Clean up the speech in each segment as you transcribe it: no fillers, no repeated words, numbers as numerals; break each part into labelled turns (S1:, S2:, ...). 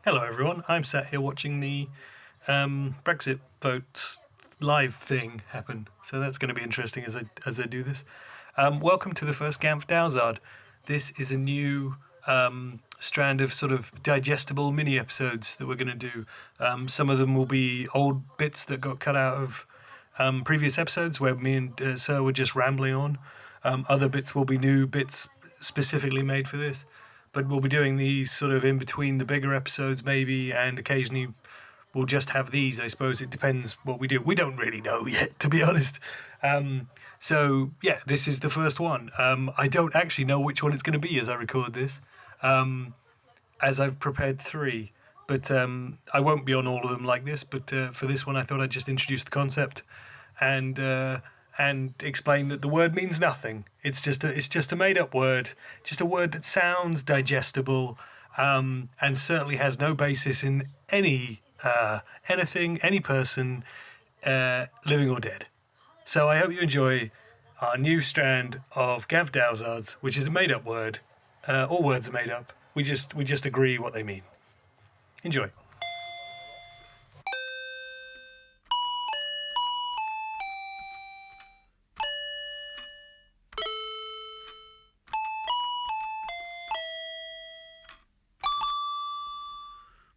S1: Hello, everyone. I'm sat here watching the Brexit vote live thing happen, so that's going to be interesting as I do this. Welcome to the first GAMFT Dowzard. This is a new strand of sort of digestible mini episodes that we're going to do. Some of them will be old bits that got cut out of previous episodes where me and Sir were just rambling on. Other bits will be new bits specifically made for this. But we'll be doing these sort of in between the bigger episodes maybe, and occasionally we'll just have these. I suppose it depends what we do. We don't really know yet, to be honest. So yeah, this is the first one. I don't actually know which one it's going to be as I record this, as I've prepared three. But I won't be on all of them like this. But for this one, I thought I'd just introduce the concept and explain that the word means nothing. It's just a made up word, just a word that sounds digestible, and certainly has no basis in anything, any person, living or dead. So I hope you enjoy our new strand of GAMFT Dowzards, which is a made up word. All words are made up. We just agree what they mean. Enjoy.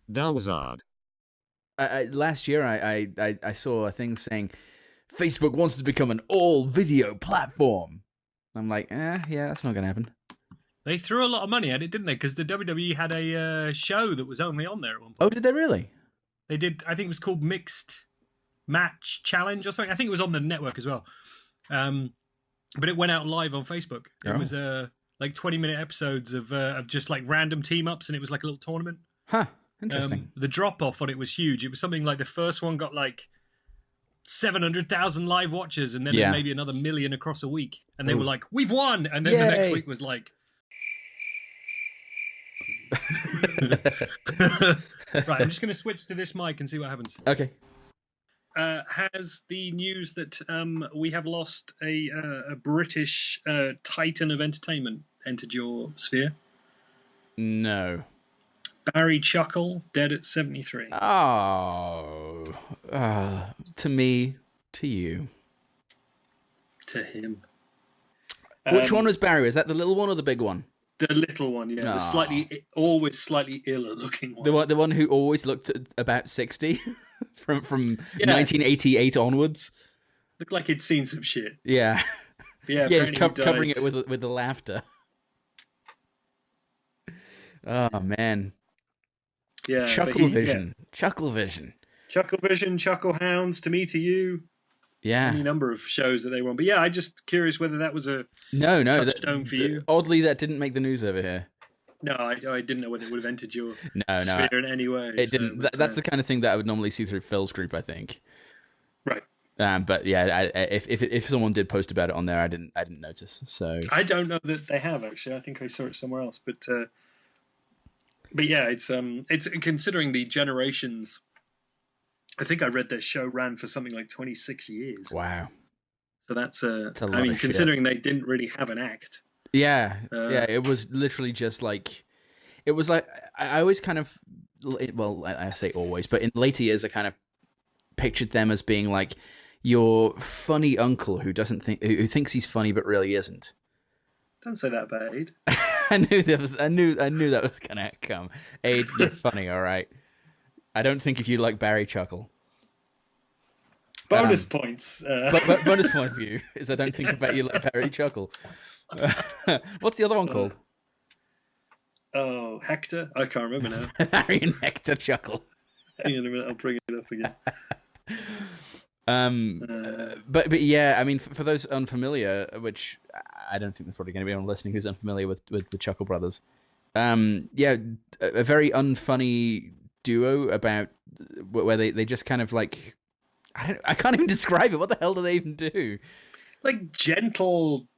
S2: Dowzard.
S3: Last year, I saw a thing saying Facebook wants to become an all-video platform. I'm like, yeah, that's not going to happen.
S1: They threw a lot of money at it, didn't they? Because the WWE had a show that was only on there at one point.
S3: Oh, did they really?
S1: They did. I think it was called Mixed Match Challenge or something. I think it was on the network as well. But it went out live on Facebook. It was like 20-minute episodes of just like random team ups, and it was like a little tournament.
S3: Huh. Interesting.
S1: The drop off on it was huge. It was something like the first one got like 700,000 live watchers, and then maybe another million across a week. And they were like, "We've won!" And then the next week was like, right. I'm just going to switch to this mic and see what happens.
S3: Okay.
S1: Has the news that we have lost a British titan of entertainment entered your sphere?
S3: No.
S1: Barry Chuckle, dead at 73.
S3: Oh. To me, to you.
S1: To him.
S3: Which one was Barry? Is that the little one or the big one?
S1: The little one, yeah. The always slightly iller looking one.
S3: The one who always looked about 60 from 1988 onwards.
S1: Looked like he'd seen some shit.
S3: Yeah.
S1: Yeah,
S3: he was covering it with the laughter. Oh, man.
S1: Yeah,
S3: Chuckle Vision. Chuckle Vision.
S1: Chuckle Vision, Chuckle Hounds, To Me, To You.
S3: Yeah.
S1: Any number of shows that they were on. But yeah, I'm just curious whether that was a
S3: no
S1: touchstone for you.
S3: Oddly, that didn't make the news over here.
S1: No, I didn't know whether it would have entered your
S3: no,
S1: sphere in any way.
S3: It didn't. That's the kind of thing that I would normally see through Phil's group, I think.
S1: Right.
S3: But yeah, if someone did post about it on there, I didn't notice. So
S1: I don't know that they have actually. I think I saw it somewhere else. But yeah, it's considering the generations. I think I read their show ran for something like 26 years.
S3: Wow.
S1: So that's I mean, considering they didn't really have an act.
S3: Yeah, it was literally just like, it was like, I always kind of, well, I say always, but in later years, I kind of pictured them as being like your funny uncle who thinks he's funny but really isn't.
S1: Don't say that about Aid.
S3: I knew that was gonna come. Aid, you're funny, all right. I don't think if you like Barry Chuckle.
S1: Bonus points.
S3: Bonus point for you is I don't think about you like Barry Chuckle. What's the other one called?
S1: Oh, Hector? I can't remember now.
S3: Harry and Hector Chuckle.
S1: Hang on a minute, I'll bring it up again.
S3: But yeah, I mean, for those unfamiliar, which I don't think there's probably going to be anyone listening who's unfamiliar with the Chuckle Brothers. Yeah, a very unfunny duo about where they just kind of like, I can't even describe it. What the hell do they even do?
S1: Like gentle,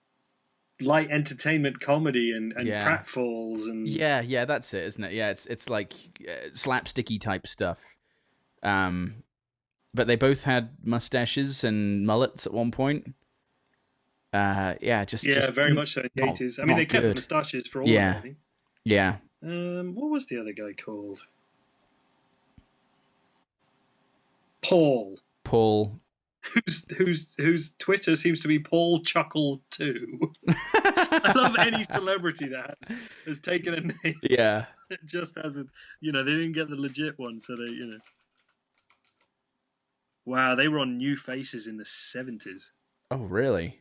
S1: light entertainment comedy and pratfalls and
S3: yeah, that's it, isn't it? Yeah, it's like slapsticky type stuff. But they both had mustaches and mullets at one point. Just
S1: very much so in the 80s. I mean, they kept mustaches for all of them, I think.
S3: Yeah.
S1: What was the other guy called? Paul,
S3: Paul.
S1: whose Twitter seems to be Paul Chuckle 2. I love any celebrity that has taken a name.
S3: Yeah.
S1: It just hasn't, they didn't get the legit one, so they, Wow, they were on New Faces in the 70s.
S3: Oh, really?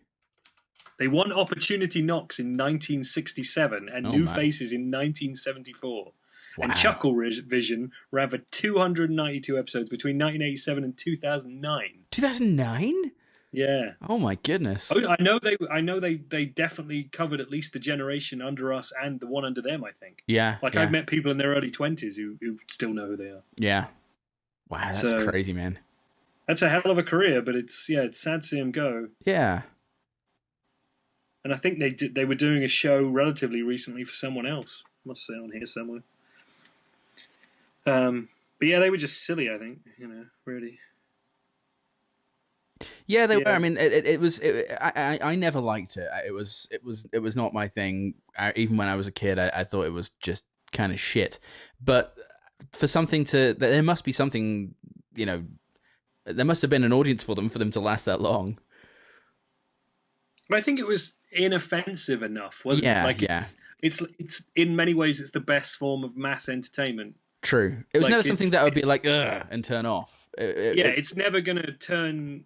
S1: They won Opportunity Knocks in 1967 and New Faces in 1974.
S3: Wow.
S1: And Chuckle Vision ran for 292 episodes between 1987 and 2009.
S3: 2009?
S1: Yeah.
S3: Oh my goodness.
S1: Oh, I know they definitely covered at least the generation under us and the one under them, I think.
S3: Yeah.
S1: Like I've met people in their early 20s who still know who they are.
S3: Yeah. Wow, that's crazy, man.
S1: That's a hell of a career, but it's sad to see him go.
S3: Yeah.
S1: And I think they were doing a show relatively recently for someone else. Must say on here somewhere. But yeah, they were just silly, I think, really.
S3: Yeah, they were. I mean, it was. I never liked it. It was not my thing. Even when I was a kid, I thought it was just kind of shit. But for something there must be something, there must have been an audience for them to last that long.
S1: But I think it was inoffensive enough, wasn't it? Like it's in many ways it's the best form of mass entertainment.
S3: True. It was never something that would be like ugh and turn off.
S1: It's never going to turn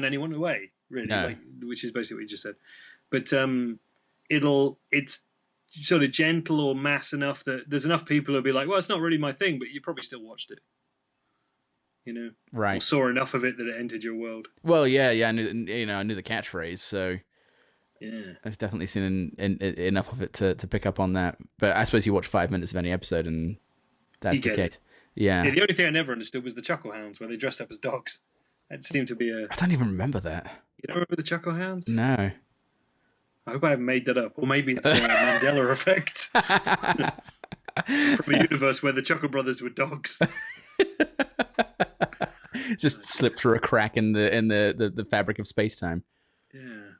S1: anyone away, really.
S3: No.
S1: Which is basically what you just said. But it's sort of gentle or mass enough that there's enough people who'll be like, well, it's not really my thing, but you probably still watched it.
S3: Right?
S1: Or saw enough of it that it entered your world.
S3: Well, yeah. I knew the catchphrase, so
S1: yeah,
S3: I've definitely seen enough of it to pick up on that. But I suppose you watch 5 minutes of any episode, and that's the case. Yeah.
S1: The only thing I never understood was the Chuckle Hounds, where they dressed up as dogs. It seemed to be
S3: I don't even remember that.
S1: You don't remember the Chuckle Hounds?
S3: No.
S1: I hope I haven't made that up, or maybe it's a Mandela effect from a universe where the Chuckle Brothers were dogs.
S3: Just slipped through a crack in the fabric of space time.
S1: Yeah,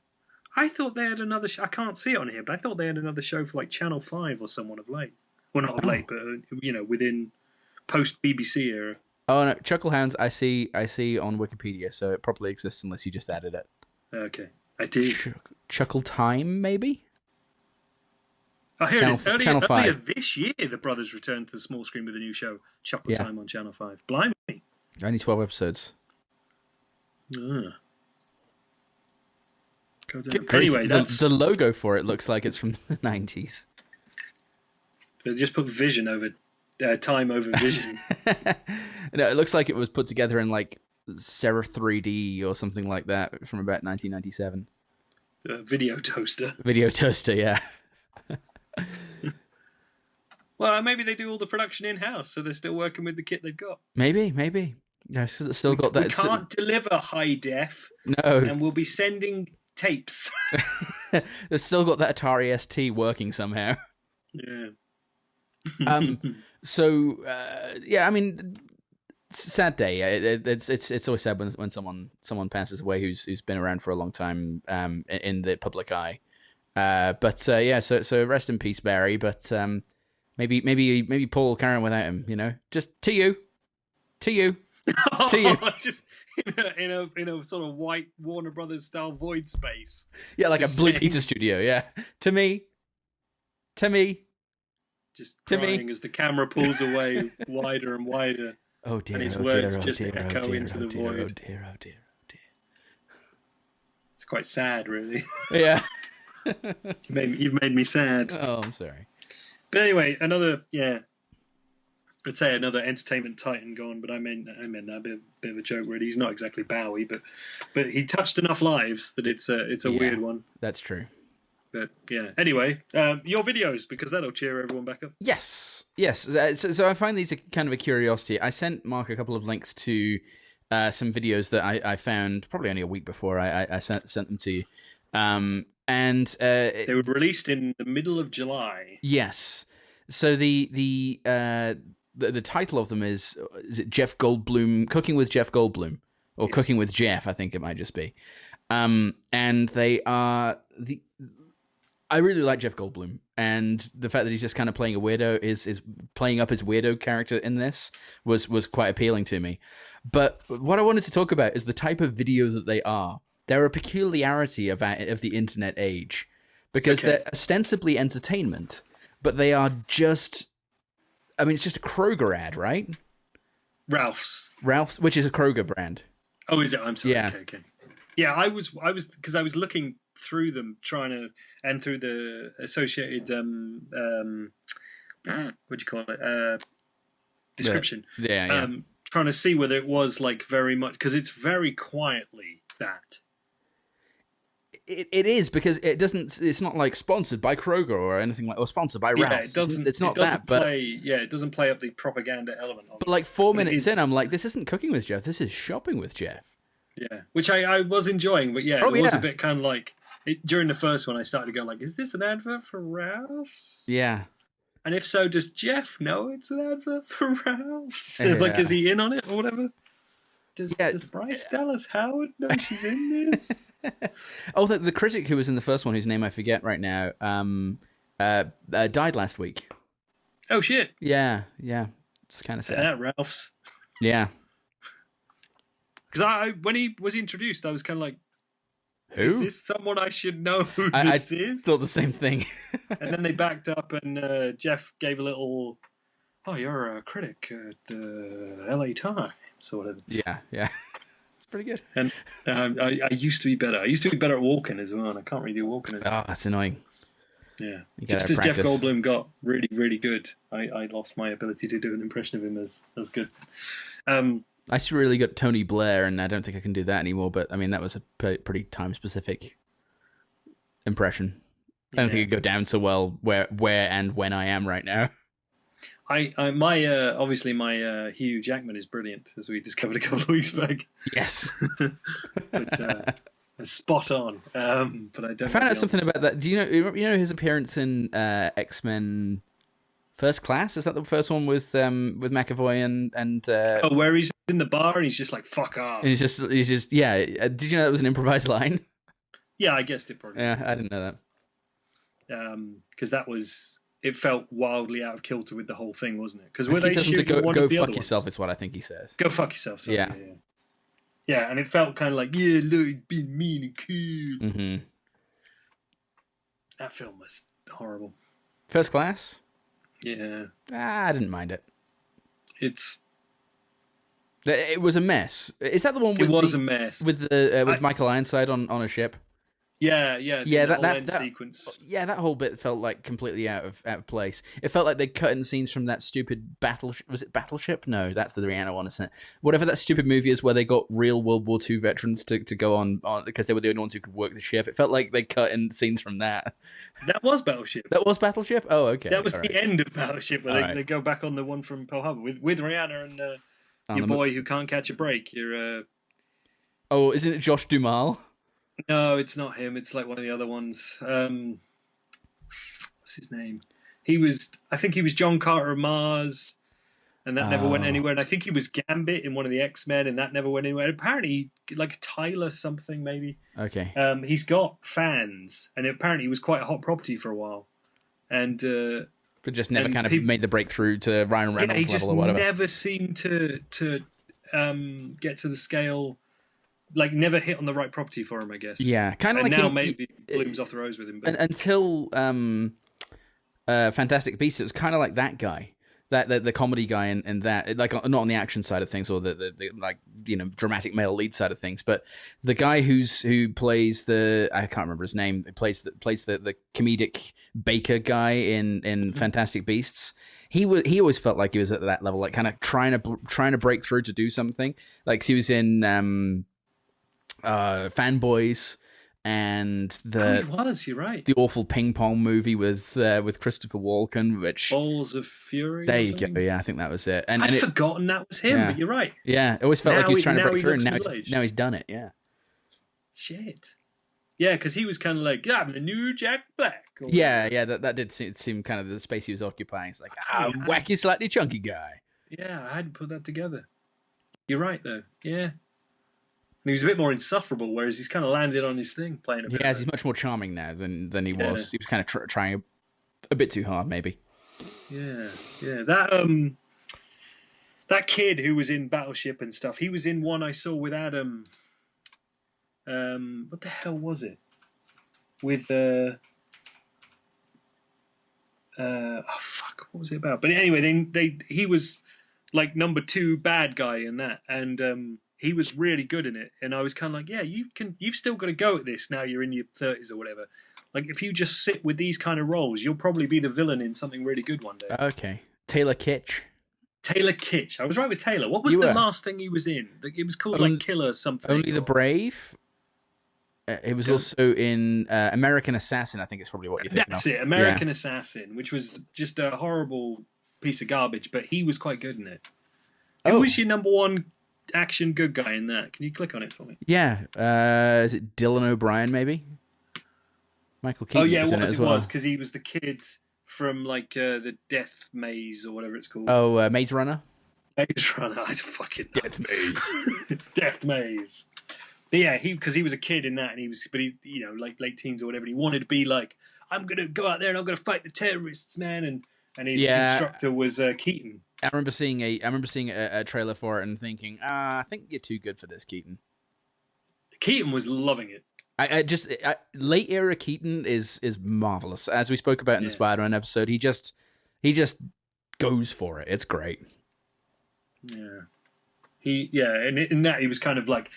S1: I thought they had another. I can't see it on here, but I thought they had another show for like Channel 5 or someone of late. Well, not of late, but within post BBC era.
S3: Oh no, Chuckle Hounds. I see on Wikipedia, so it probably exists unless you just added it.
S1: Okay, I did.
S3: Chuckle Time, maybe.
S1: Oh, here
S3: Channel,
S1: it is.
S3: Channel 5.
S1: Earlier this year, the brothers returned to the small screen with a new show, Chuckle Time on Channel 5. Blimey.
S3: Only 12 episodes.
S1: Ah.
S3: Anyway, the logo for it looks like it's from the 90s.
S1: They just put Vision over Time over Vision.
S3: No, it looks like it was put together in like Serif 3D or something like that from about 1997.
S1: Video toaster.
S3: Video toaster, yeah.
S1: Well, maybe they do all the production in-house, so they're still working with the kit they've got.
S3: Maybe. Yeah, still got that.
S1: We can't deliver high def.
S3: No.
S1: And we'll be sending tapes.
S3: They've still got that Atari ST working somehow.
S1: Yeah.
S3: So I mean, sad day. It's always sad when someone passes away who's been around for a long time in the public eye. So rest in peace, Barry. But maybe Paul will carry on without him. Just to you.
S1: Just in a sort of white Warner Brothers style void space.
S3: Yeah, like just a Blue Peter studio. Yeah, to me.
S1: Just crying as the camera pulls away wider and wider.
S3: Oh dear,
S1: and his
S3: oh
S1: words
S3: dear,
S1: just
S3: oh dear,
S1: echo
S3: oh dear,
S1: into the void.
S3: Oh dear.
S1: It's quite sad, really.
S3: Yeah.
S1: You've made me sad.
S3: Oh, I'm sorry.
S1: But anyway, I'd say another entertainment titan gone, but I meant that bit of a joke, really. He's not exactly Bowie, but he touched enough lives that it's a weird one.
S3: That's true.
S1: But yeah. Anyway, your videos, because that'll cheer everyone back up.
S3: Yes. So I find these a kind of a curiosity. I sent Mark a couple of links to some videos that I found probably only a week before I sent them to you. And
S1: they were released in the middle of July.
S3: Yes. So the title of them is it Jeff Goldblum, Cooking with Jeff Goldblum, or yes. Cooking with Jeff, I think it might just be. And they are I really like Jeff Goldblum. and the fact that he's just kind of playing a weirdo is playing up his weirdo character in this was quite appealing to me. But what I wanted to talk about is the type of video that they are. They're a peculiarity of the internet age, because they're ostensibly entertainment, but they are just, I mean, it's just a Kroger ad, right?
S1: Ralph's,
S3: which is a Kroger brand.
S1: Oh, is it? I'm sorry.
S3: Yeah.
S1: Okay. Yeah, I was because I was looking through them, and through the associated what do you call it, description.
S3: Yeah.
S1: Trying to see whether it was like very much, because it's very quietly that.
S3: It is, because it's not like sponsored by Kroger or anything like, or sponsored by Ralph's. It's not that, but
S1: it doesn't play up the propaganda element of it.
S3: But like 4 minutes in, I'm like, this isn't cooking with Jeff, this is shopping with Jeff.
S1: Yeah, which I was enjoying, but it was a bit kind of like during the first one I started to go like, is this an advert for Ralph's?
S3: Yeah.
S1: And if so, does Jeff know it's an advert for Ralph's? Like, is he in on it or whatever? Does Bryce Dallas Howard know she's in this?
S3: Oh, the critic who was in the first one, whose name I forget right now, died last week.
S1: Oh shit!
S3: Yeah. It's kind of sad.
S1: That Ralph's.
S3: Yeah.
S1: Because when he was introduced, I was kind of like,
S3: who?
S1: Is this someone I should know who this is?
S3: I thought the same thing.
S1: And then they backed up, and Jeff gave a little, oh, you're a critic at the LA Times or whatever.
S3: Yeah. It's pretty good.
S1: And I used to be better. I used to be better at walking as well, and I can't really do walking anymore.
S3: Oh, that's annoying.
S1: Yeah. Just as Jeff Goldblum got really, really good, I lost my ability to do an impression of him as good.
S3: I used to really good Tony Blair, and I don't think I can do that anymore, but I mean, that was a pretty time-specific impression. I don't think it'd go down so well where and when I am right now.
S1: Obviously my Hugh Jackman is brilliant, as we discovered a couple of weeks back.
S3: Yes.
S1: But spot on. But I don't.
S3: I found out something about that. Do you know his appearance in X-Men First Class? Is that the first one with McAvoy and
S1: where he's in the bar and he's just like, fuck off.
S3: And he's just yeah. Did you know that was an improvised line?
S1: Yeah, I guessed it probably.
S3: Yeah, I didn't know
S1: that. Because it felt wildly out of kilter with the whole thing, wasn't it? Because
S3: when
S1: they
S3: shooting
S1: go
S3: fuck yourself is what I think he says.
S1: Go fuck yourself. Sorry.
S3: Yeah.
S1: Yeah, and it felt kind of like, yeah, look, he's being mean and cool.
S3: Mm-hmm.
S1: That film was horrible.
S3: First Class?
S1: Yeah.
S3: I didn't mind it.
S1: It
S3: was a mess. Is that the one?
S1: It was a mess
S3: with Michael Ironside on a ship.
S1: Yeah.
S3: That
S1: sequence.
S3: Yeah, that whole bit felt like completely out of place. It felt like they cut in scenes from that stupid battleship. Was it Battleship? No, that's the Rihanna one, isn't it? Whatever that stupid movie is, where they got real World War II veterans to go on because they were the only ones who could work the ship. It felt like they cut in scenes from that.
S1: That was Battleship.
S3: That was Battleship. Oh, okay.
S1: That was the end of Battleship, where they go back on the one from Pearl Harbor with Rihanna and your boy who can't catch a break.
S3: Oh, isn't it Josh Duhamel?
S1: No, it's not him. It's like one of the other ones. What's his name? I think he was John Carter of Mars, and that never went anywhere. And I think he was Gambit in one of the X-Men, and that never went anywhere. And apparently, like Tyler something maybe.
S3: Okay.
S1: He's got fans, and apparently he was quite a hot property for a while. And
S3: but just never kind of made the breakthrough to Ryan Reynolds level or whatever.
S1: He never seemed to get to the scale. Like, never hit on the right property for him, I guess.
S3: Yeah, kind of like
S1: now maybe blooms off the rose with him. But
S3: until Fantastic Beasts, it was kind of like that guy, the comedy guy, and that, like, not on the action side of things or the like, dramatic male lead side of things, but the guy who plays I can't remember his name. He plays the comedic baker guy in Fantastic Beasts. He always felt like he was at that level, like kind of trying to break through to do something. Like he was in Fanboys and
S1: you're right.
S3: The awful ping pong movie with Christopher Walken, which
S1: Balls of Fury.
S3: There you go. Yeah, I think that was it. And
S1: I'd forgotten that was him, but you're right.
S3: Yeah, it always felt like he was trying to break through, and now he's done it. Yeah.
S1: Shit. Yeah, because he was kind of like, I'm the new Jack Black.
S3: Yeah, that did seem kind of the space he was occupying. It's like, wacky, slightly chunky guy.
S1: Yeah, I hadn't put that together. You're right, though. Yeah. And he was a bit more insufferable, whereas he's kind of landed on his thing, playing a bit.
S3: He's much more charming now than he was. He was kind of trying A bit too hard, maybe.
S1: Yeah, yeah. That kid who was in Battleship and stuff. He was in one I saw with Adam. What the hell was it? With oh fuck, what was it about? But anyway, he was like number 2 bad guy in that, and he was really good in it. And I was kind of like, yeah, you've still got to go at this now. You're in your 30s or whatever. Like, if you just sit with these kind of roles, you'll probably be the villain in something really good one day.
S3: Okay, Taylor Kitsch.
S1: Taylor Kitsch. I was right with Taylor. What was the last thing he was in? It was called like Killer something.
S3: Only the Brave. It was also in American Assassin. I think it's probably what you're thinking.
S1: That's it, American Assassin, which was just a horrible piece of garbage, but he was quite good in it. Who was your number 1 action good guy in that? Can you click on it for me?
S3: Yeah. Is it Dylan O'Brien, maybe? Michael Keaton.
S1: Oh yeah,
S3: was in it as well.
S1: because he was the kid from like the Death Maze or whatever it's called.
S3: Oh, Maze Runner.
S1: Maze Runner. I fucking know.
S3: Death Maze.
S1: Death Maze. But yeah, because he was a kid in that, and he like late teens or whatever. And he wanted to be like, I'm gonna go out there and I'm gonna fight the terrorists, man. And his instructor was Keaton.
S3: I remember seeing a trailer for it and thinking, I think you're too good for this, Keaton.
S1: Keaton was loving it.
S3: Late era Keaton is marvelous. As we spoke about in the Spider-Man episode, he just goes for it. It's great.
S1: Yeah. And in that he was kind of like,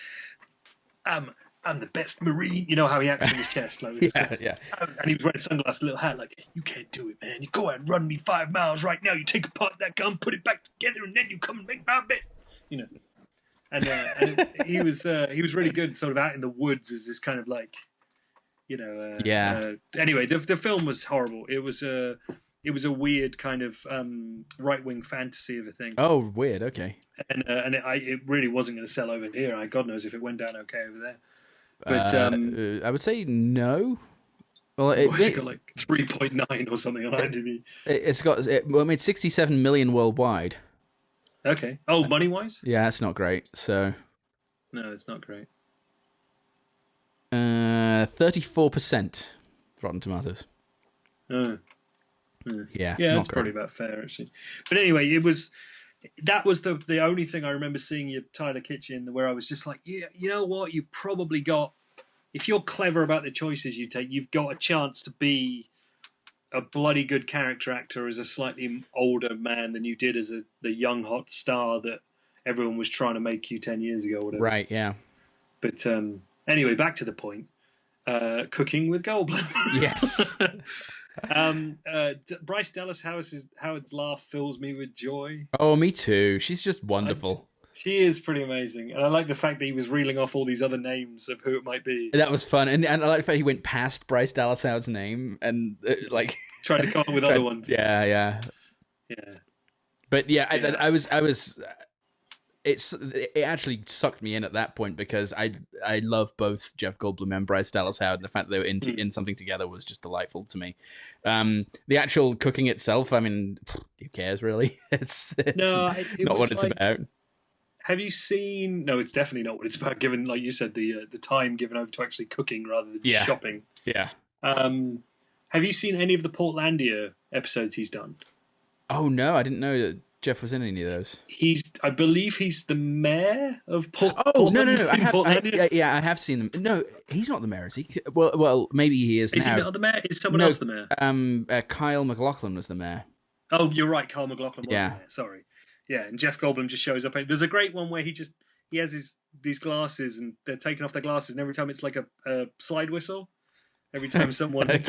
S1: I'm the best Marine. You know how he acts on his chest, like
S3: yeah.
S1: And he was wearing a sunglasses, little hat, like, you can't do it, man. You go out and run me 5 miles right now. You take apart that gun, put it back together, and then you come and make my bed. You know. And he was really good, sort of out in the woods as this kind of like, anyway, the film was horrible. It was a weird kind of right-wing fantasy of a thing.
S3: Oh, weird. Okay.
S1: And it really wasn't going to sell over here. God knows if it went down okay over there. But
S3: I would say no. Well,
S1: it's got like 3.9 or something on IMDb.
S3: It made 67 million worldwide.
S1: Okay. Oh, money-wise?
S3: Yeah, that's not great. So.
S1: No, it's not great.
S3: 34% Rotten Tomatoes. Yeah,
S1: that's probably about fair actually. But anyway, that was the only thing I remember seeing you Tyler Kitchen where I was just like, yeah, you know what? You've probably got, if you're clever about the choices you take, you've got a chance to be a bloody good character actor as a slightly older man than you did as the young hot star that everyone was trying to make you 10 years ago or whatever.
S3: Right, yeah.
S1: But anyway, back to the point. Cooking with Goldblum.
S3: Yes.
S1: Bryce Dallas Howard's laugh fills me with joy.
S3: Oh, me too. She's just wonderful.
S1: She is pretty amazing, and I like the fact that he was reeling off all these other names of who it might be.
S3: That was fun, and I like the fact he went past Bryce Dallas Howard's name and like
S1: tried to come up with other ones.
S3: Yeah. But yeah, I was. It actually sucked me in at that point because I love both Jeff Goldblum and Bryce Dallas Howard. And the fact that they were in something together was just delightful to me. The actual cooking itself, I mean, who cares really? It's not what it's about.
S1: Have you seen? No, it's definitely not what it's about. Given, like you said, the time given over to actually cooking rather than shopping.
S3: Yeah.
S1: Have you seen any of the Portlandia episodes he's done?
S3: Oh no, I didn't know that Jeff was in any of those.
S1: I believe he's the mayor of Portland.
S3: Oh no! I have seen them. No, he's not the mayor, is he? Well, maybe he is.
S1: Is
S3: now.
S1: He not the mayor? Is someone else the mayor?
S3: Kyle MacLachlan was the mayor.
S1: Oh, you're right. Kyle MacLachlan was the mayor. Sorry. Yeah, and Jeff Goldblum just shows up. There's a great one where he has these glasses, and they're taking off their glasses, and every time it's like a slide whistle. Every time someone, and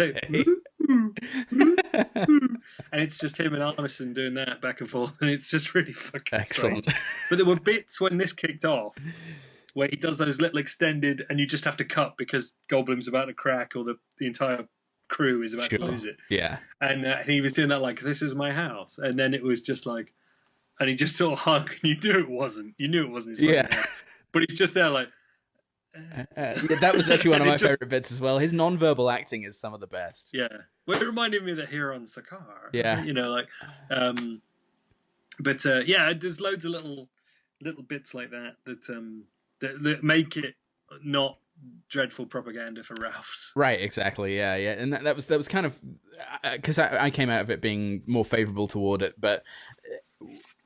S1: it's just him and Armisen doing that back and forth, and it's just really fucking strange. But there were bits when this kicked off where he does those little extended, and you just have to cut because Goldblum's about to crack, or the entire crew is about to lose it.
S3: Yeah,
S1: and he was doing that like, "This is my house," and then it was just like. And he just sort of hung, and you knew it wasn't. You knew it wasn't his house. But he's just there like...
S3: that was actually one of my favourite bits as well. His non-verbal acting is some of the best.
S1: Yeah. Well, it reminded me of the Huron Sakar.
S3: Yeah.
S1: You know, like... there's loads of little bits like that that make it not dreadful propaganda for Ralph's.
S3: Right, exactly. Yeah, yeah, and that was kind of because I came out of it being more favorable toward it, but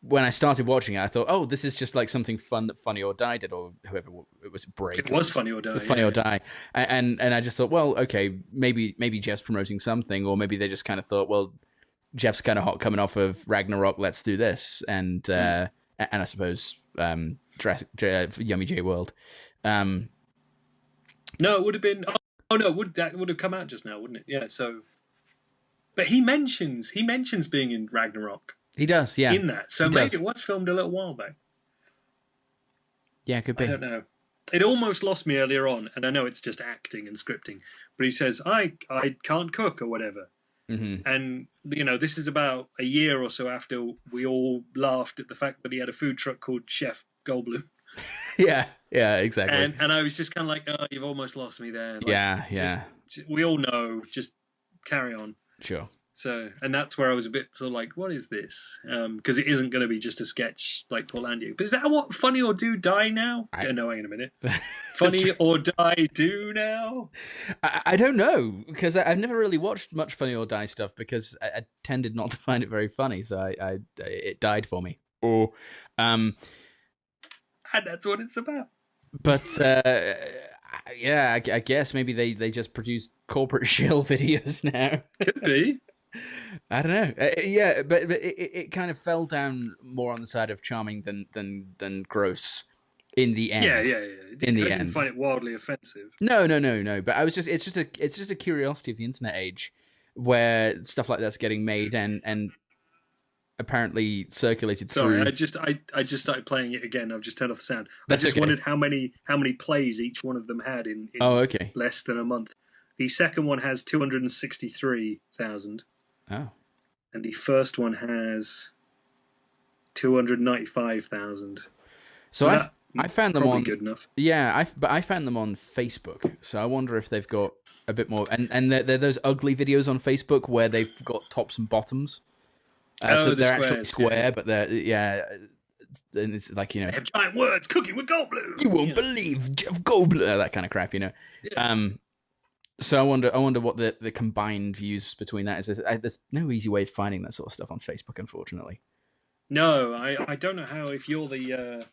S3: when I started watching it, I thought, oh, this is just like something fun that Funny or Die did, or whoever it was, Break.
S1: It was Funny or Die.
S3: Funny or Die, and I just thought, well, okay, maybe Jeff's promoting something, or maybe they just kind of thought, well, Jeff's kind of hot coming off of Ragnarok, let's do this, and I suppose Yummy J World.
S1: No, it would have been. Oh no, that would have come out just now, wouldn't it? Yeah. So, but he mentions being in Ragnarok.
S3: He does, yeah.
S1: In that, so maybe it was filmed a little while back.
S3: Yeah, it could be.
S1: I don't know. It almost lost me earlier on, and I know it's just acting and scripting. But he says, "I can't cook" or whatever, and this is about a year or so after we all laughed at the fact that he had a food truck called Chef Goldblum.
S3: Yeah, exactly.
S1: And I was just kind of like, oh, you've almost lost me there. Like,
S3: yeah.
S1: We all know. Just carry on.
S3: Sure.
S1: So, and that's where I was a bit sort of like, what is this? Because it isn't going to be just a sketch like Portlandia. But is that what Funny or Do Die Now? No, hang on a minute. Funny or Die Do Now?
S3: I don't know, because I've never really watched much Funny or Die stuff because I tended not to find it very funny. So it died for me. And
S1: that's what it's about.
S3: But yeah, I guess maybe they just produce corporate shill videos now.
S1: Could be.
S3: I don't know. Yeah, but it kind of fell down more on the side of charming than gross in the end.
S1: Yeah.
S3: In the
S1: I
S3: end,
S1: didn't find it wildly offensive.
S3: No. But I was it's just a curiosity of the internet age, where stuff like that's getting made and apparently circulated through.
S1: Sorry, I just started playing it again. I've just turned off the sound.
S3: That's
S1: I just
S3: okay.
S1: wondered how many plays each one of them had in
S3: okay.
S1: less than a month. The second one has 263,000.
S3: Oh.
S1: And the first one has 295,000.
S3: So I found them on
S1: good enough.
S3: Yeah, I found them on Facebook. So I wonder if they've got a bit more. And they're those ugly videos on Facebook where they've got tops and bottoms. So they're actually square, but they're and it's like,
S1: they have giant words. Cooking with Goldblum.
S3: You won't believe Jeff Goldblum. That kind of crap, Yeah. So I wonder what the combined views between that is. There's no easy way of finding that sort of stuff on Facebook, unfortunately.
S1: No, I don't know how, if you're the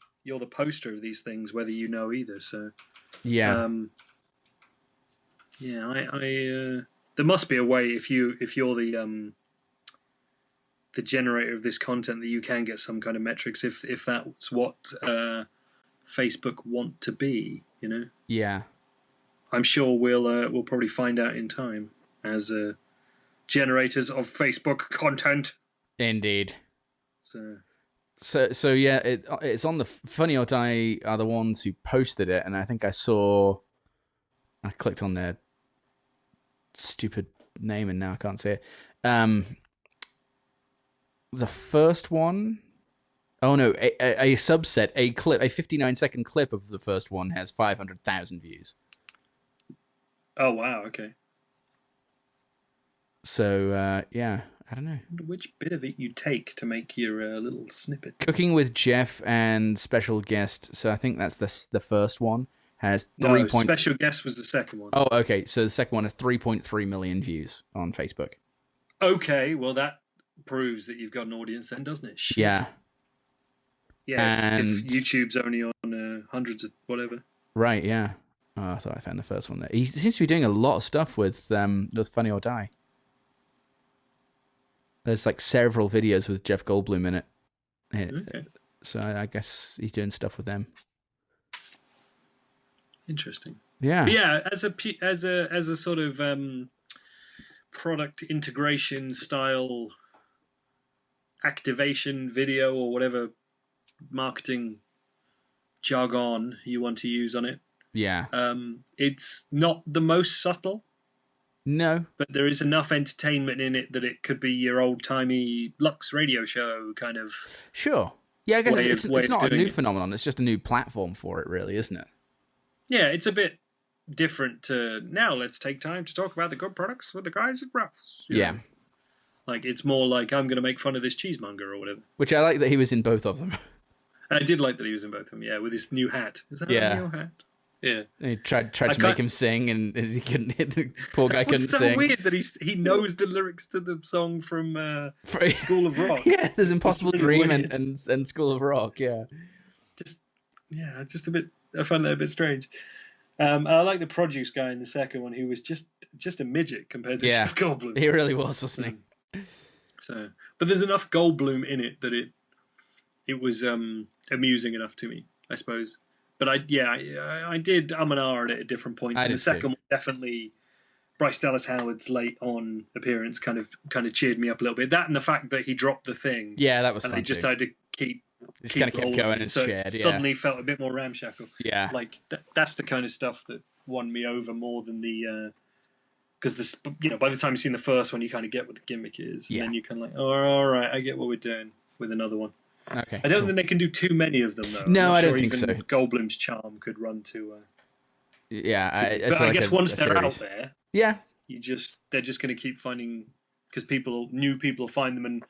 S1: poster of these things, whether you know either. So
S3: yeah,
S1: I there must be a way if you're the generator of this content that you can get some kind of metrics if that's what Facebook want to be.
S3: Yeah.
S1: I'm sure we'll probably find out in time as generators of Facebook content.
S3: Indeed.
S1: So
S3: yeah, it's on the Funny or Die are the ones who posted it, and I think I clicked on their stupid name, and now I can't say it. The first one. Oh no, a subset, a 59-second clip of the first one has 500,000 views.
S1: Oh wow! Okay.
S3: So yeah, I don't know.
S1: I wonder which bit of it you take to make your little snippet.
S3: Cooking with Jeff and special guest. So I think that's the first one has
S1: Special guest was the second one.
S3: Oh, okay. So the second one has 3.3 million views on Facebook.
S1: Okay, well that proves that you've got an audience then, doesn't it? Shit.
S3: Yeah.
S1: Yeah. If YouTube's only on hundreds of whatever.
S3: Right. Yeah. Oh, I thought I found the first one there. He seems to be doing a lot of stuff with Funny or Die. There's like several videos with Jeff Goldblum in it.
S1: Okay.
S3: So I guess he's doing stuff with them.
S1: Interesting.
S3: Yeah.
S1: But yeah, as a sort of product integration style activation video or whatever marketing jargon you want to use on it.
S3: Yeah.
S1: It's not the most subtle.
S3: No.
S1: But there is enough entertainment in it that it could be your old-timey Lux radio show kind of...
S3: Sure. Yeah, I guess it's not a new
S1: it.
S3: phenomenon. It's just a new platform for it, really, isn't it?
S1: Yeah, it's a bit different to... Now let's take time to talk about the good products with the guys at Ruff's.
S3: Yeah.
S1: Like, it's more like, I'm going to make fun of this cheesemonger or whatever.
S3: Which I like that he was in both of them.
S1: I did like that he was in both of them, yeah, with his new hat. Is that a new hat? Yeah.
S3: And he tried to make him sing, and he couldn't. The poor guy couldn't
S1: It's so
S3: sing.
S1: weird that he knows the lyrics to the song from School of Rock.
S3: Yeah, there's
S1: It's
S3: Impossible
S1: just really
S3: Dream
S1: weird.
S3: and School of Rock. Yeah.
S1: Just a bit. I found that a bit strange. I like the produce guy in the second one, who was just a midget compared to Jeff Goldblum.
S3: He really was, wasn't he?
S1: So, but there's enough Goldblum in it that it was amusing enough to me, I suppose. But I did and ahh at it at different points. And the second one, definitely Bryce Dallas Howard's late on appearance kind of cheered me up a little bit. That and the fact that he dropped the thing.
S3: Yeah, that was
S1: and
S3: fun.
S1: they just had to keep
S3: kind of kept going and
S1: so
S3: shared.
S1: it suddenly felt a bit more ramshackle.
S3: Yeah,
S1: like that's the kind of stuff that won me over more than the because this, by the time you've seen the first one, you kind of get what the gimmick is, and then you kind of like, oh, all right, I get what we're doing with another one.
S3: Okay.
S1: I don't think they can do too many of them though.
S3: No, I don't
S1: sure
S3: think so.
S1: Goldblum's charm could run to.
S3: But
S1: I guess once they're out there,
S3: they're
S1: just going to keep finding, because new people will find them and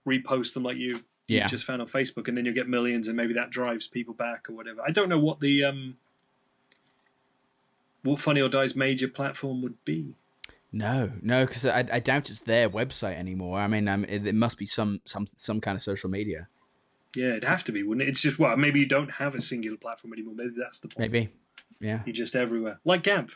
S1: repost them like you just found on Facebook, and then you'll get millions, and maybe that drives people back or whatever. I don't know what the what Funny or Die's major platform would be.
S3: No, because I doubt it's their website anymore. I mean, it must be some kind of social media.
S1: Yeah, it'd have to be, wouldn't it? It's just, maybe you don't have a singular platform anymore. Maybe that's the point.
S3: Maybe, yeah.
S1: You're just everywhere. Like GAMFT.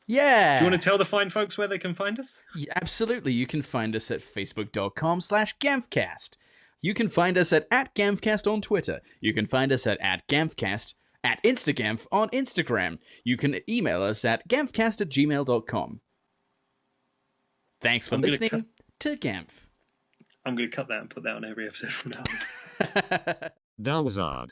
S3: Yeah.
S1: Do you want to tell the fine folks where they can find us?
S3: Yeah, absolutely. You can find us at facebook.com/GAMFcast. You can find us at @GAMFcast on Twitter. You can find us at @GAMFcast, at Instagamf on Instagram. You can email us at gamfcast@gmail.com. Thanks for listening to GAMF.
S1: I'm going to cut that and put that on every episode from now on.
S2: Dowzard.